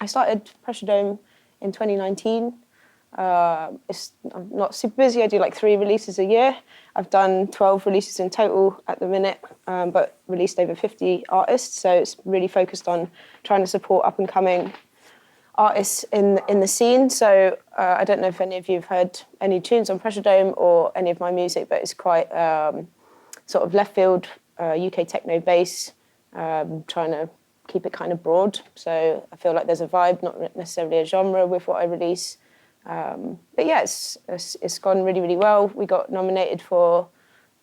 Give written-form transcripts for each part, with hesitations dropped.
I started Pressure Dome in 2019. I'm not super busy. I do like 3 releases a year. I've done 12 releases in total at the minute, but released over 50 artists. So it's really focused on trying to support up-and-coming artists in the scene. So I don't know if any of you have heard any tunes on Pressure Dome or any of my music, but it's quite sort of left field, UK techno bass, trying to keep it kind of broad. So I feel like there's a vibe, not necessarily a genre with what I release. But yeah, it's gone really, really well. We got nominated for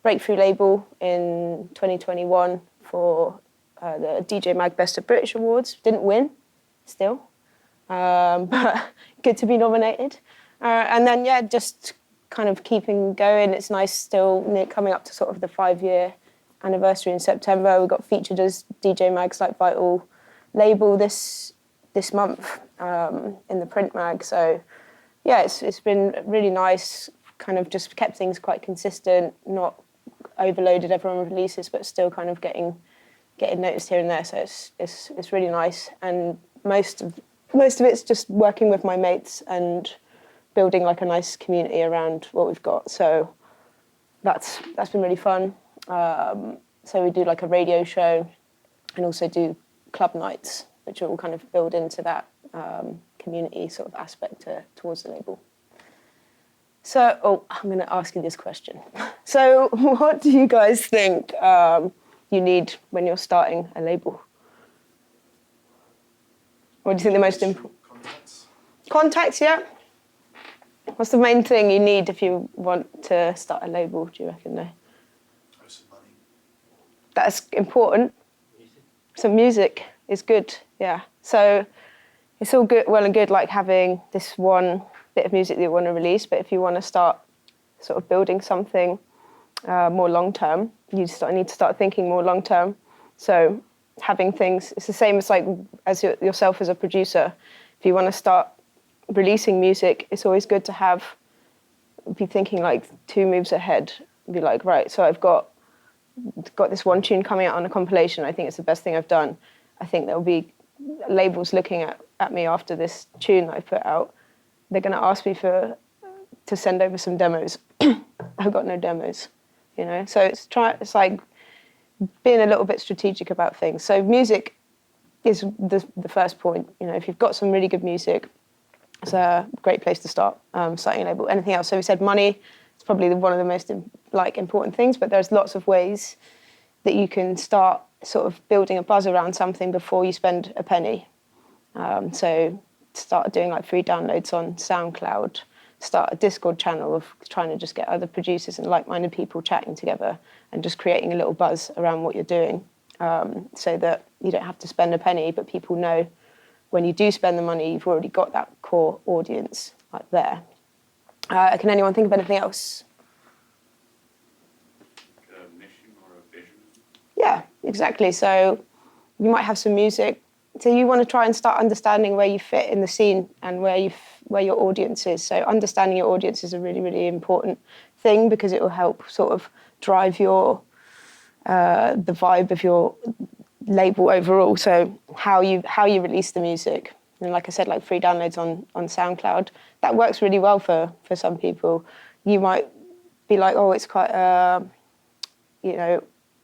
Breakthrough Label in 2021 for the DJ Mag Best of British Awards. Didn't win, still, but good to be nominated. And then, yeah, just kind of keeping going. It's nice still coming up to sort of the 5-year anniversary in September. We got featured as DJ Mag's like vital label this month in the print mag. So yeah, it's been really nice, kind of just kept things quite consistent, not overloaded everyone with releases, but still kind of getting noticed here and there. So it's really nice. And most of it's just working with my mates and building like a nice community around what we've got. So that's been really fun. So we do like a radio show and also do club nights, which all kind of build into that community sort of aspect towards the label. So, I'm going to ask you this question. So, what do you guys think you need when you're starting a label? What do you think the most important? Contacts, yeah. What's the main thing you need if you want to start a label, do you reckon, though? Some money. That's important. Music. Some music is good, yeah. So it's all good, well and good, like having this one bit of music that you want to release, but if you want to start sort of building something more long-term, you need to start thinking more long-term. So having things, it's the same as like as yourself as a producer. If you want to start releasing music, it's always good to be thinking like 2 moves ahead. Be like, right, so I've got this one tune coming out on a compilation. I think it's the best thing I've done. I think there'll be labels looking at me after this tune that I put out. They're going to ask me to send over some demos. I've got no demos, you know. So it's like being a little bit strategic about things. So music is the first point. You know, if you've got some really good music, it's a great place to start starting a label. Anything else? So we said money. It's probably one of the most important things. But there's lots of ways that you can start sort of building a buzz around something before you spend a penny. So start doing like free downloads on SoundCloud. Start a Discord channel of trying to just get other producers and like-minded people chatting together and just creating a little buzz around what you're doing, so that you don't have to spend a penny, but people know when you do spend the money, you've already got that core audience like there. Can anyone think of anything else? A mission or a vision? Yeah, exactly. So you might have some music. So you want to try and start understanding where you fit in the scene and where your audience is. So understanding your audience is a really, really important thing because it will help sort of drive the vibe of your label overall. So how you release the music. And like I said, like free downloads on SoundCloud, that works really well for some people. You might be like, oh, it's quite, I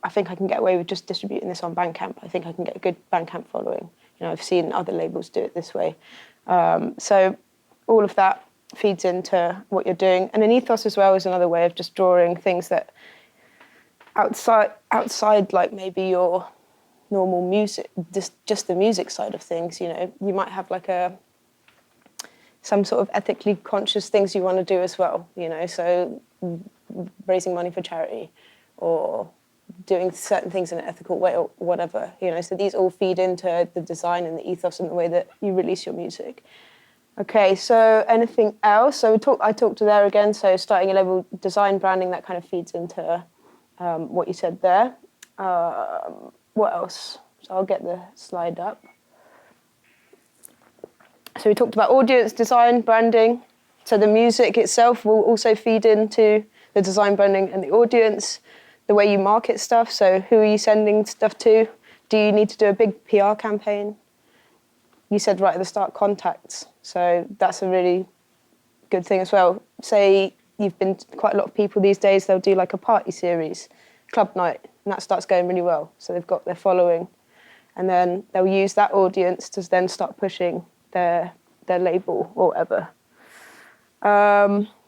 think I can get away with just distributing this on Bandcamp. I think I can get a good Bandcamp following. You know, I've seen other labels do it this way. So all of that feeds into what you're doing. And an ethos as well is another way of just drawing things that outside like maybe your normal music, just the music side of things. You know, you might have like some sort of ethically conscious things you want to do as well. You know, so raising money for charity or doing certain things in an ethical way or whatever, you know. So these all feed into the design and the ethos and the way that you release your music. Okay, so anything else? So I talked to there again, so starting a label, design, branding, that kind of feeds into what you said there. What else? So I'll get the slide up. So we talked about audience, design, branding. So the music itself will also feed into the design, branding, and the audience. The way you market stuff, so who are you sending stuff to? Do you need to do a big PR campaign? you said right at the start, contacts. So that's a really good thing as well. Say you've been quite a lot of people these days, they'll do like a party series, club night, and that starts going really well. So they've got their following, and then they'll use that audience to then start pushing their label or whatever.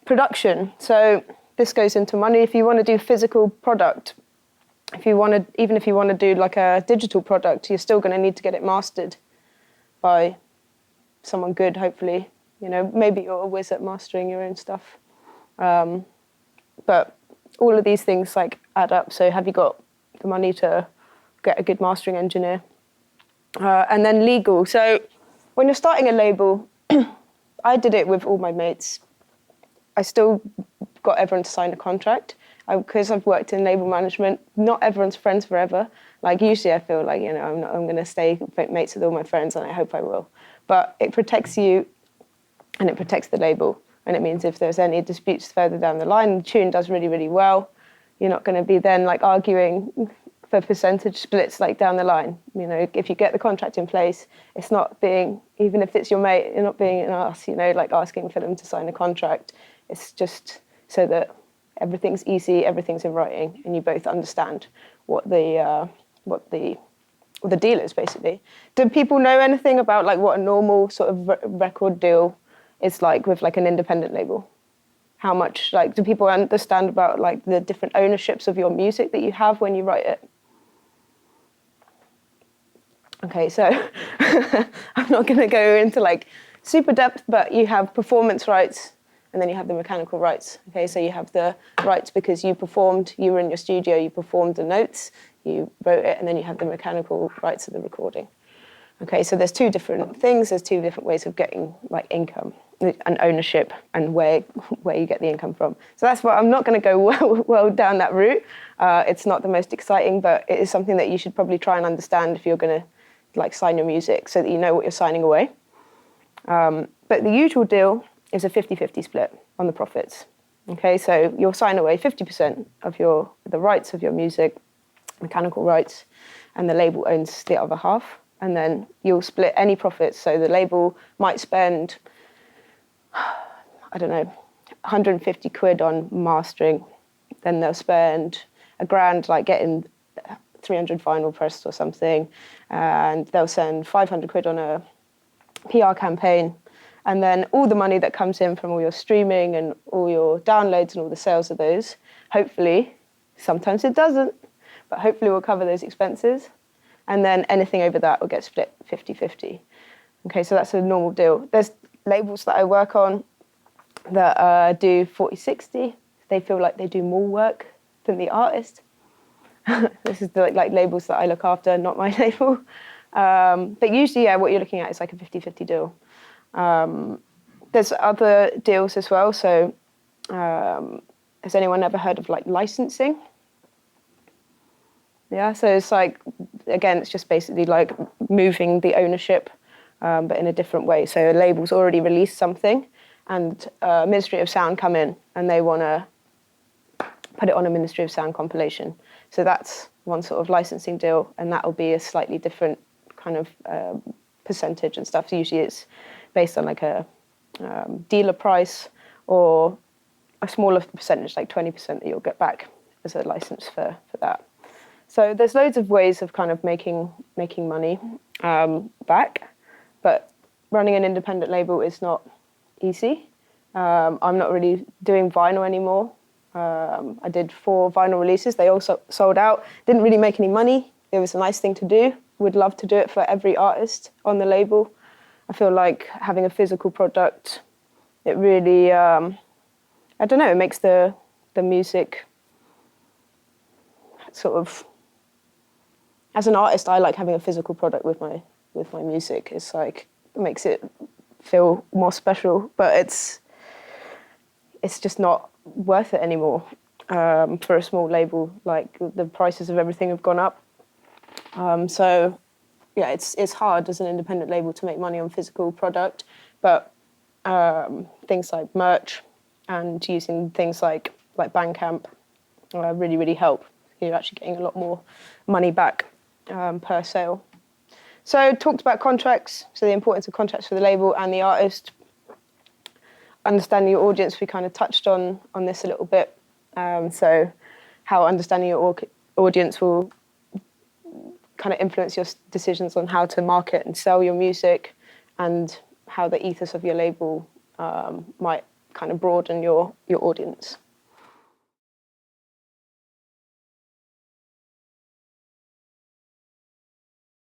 Production. So this goes into money. If you want to do physical product, even if you want to do like a digital product, you're still going to need to get it mastered by someone good, hopefully. You know, maybe you're a whiz at mastering your own stuff. But all of these things like add up. So have you got the money to get a good mastering engineer? And then legal. So when you're starting a label, I did it with all my mates. I still got everyone to sign a contract. Because I've worked in label management, not everyone's friends forever. Like usually I feel like, you know, I'm going to stay mates with all my friends, and I hope I will. But it protects you and it protects the label. And it means if there's any disputes further down the line, the tune does really, really well. You're not going to be then like arguing for percentage splits like down the line. You know, if you get the contract in place, it's not being, even if it's your mate, you're not being an ass, you know, like asking for them to sign a contract. It's just so that everything's easy, everything's in writing, and you both understand what the deal is, basically. Do people know anything about like what a normal sort of record deal is like with like an independent label? How much, like, do people understand about like the different ownerships of your music that you have when you write it? Okay, so I'm not going to go into like super depth, but you have performance rights, and then you have the mechanical rights. Okay, so you have the rights because you were in your studio, you performed the notes, you wrote it, and then you have the mechanical rights of the recording. Okay, so there's two different things, there's two different ways of getting like income and ownership and where you get the income from. So that's what, I'm not going to go well down that route. It's not the most exciting, but it is something that you should probably try and understand if you're going to like sign your music so that you know what you're signing away. But the usual deal is a 50-50 split on the profits. Okay, so you'll sign away 50% of the rights of your music, mechanical rights, and the label owns the other half. And then you'll split any profits. So the label might spend, I don't know, 150 quid on mastering. Then they'll spend $1,000 like getting 300 vinyl pressed or something. And they'll send 500 quid on a PR campaign. And then all the money that comes in from all your streaming and all your downloads and all the sales of those, hopefully, sometimes it doesn't, but hopefully we'll cover those expenses. And then anything over that will get split 50-50. Okay, so that's a normal deal. There's labels that I work on that do 40-60. They feel like they do more work than the artist. This is the like labels that I look after, not my label. But usually, yeah, what you're looking at is like a 50-50 deal. There's other deals as well. So has anyone ever heard of like licensing? Yeah, so it's like, again, it's just basically like moving the ownership, but in a different way. So a label's already released something, and Ministry of Sound come in and they want to put it on a Ministry of Sound compilation. So that's one sort of licensing deal, and that'll be a slightly different kind of percentage and stuff. So usually it's based on like a dealer price or a smaller percentage, like 20% that you'll get back as a license for that. So there's loads of ways of kind of making money back, but running an independent label is not easy. I'm not really doing vinyl anymore. I did 4 vinyl releases. They all sold out. Didn't really make any money. It was a nice thing to do. Would love to do it for every artist on the label. I feel like having a physical product, it really, I don't know, it makes the music sort of, as an artist, I like having a physical product with my music. It's like, it makes it feel more special, but it's just not worth it anymore for a small label. Like the prices of everything have gone up. So yeah, it's hard as an independent label to make money on physical product, but things like merch and using things like Bandcamp really, really help. You're actually getting a lot more money back per sale. So talked about contracts, so the importance of contracts for the label and the artist. Understanding your audience, we kind of touched on this a little bit. So how understanding your audience will kind of influence your decisions on how to market and sell your music, and how the ethos of your label might kind of broaden your audience.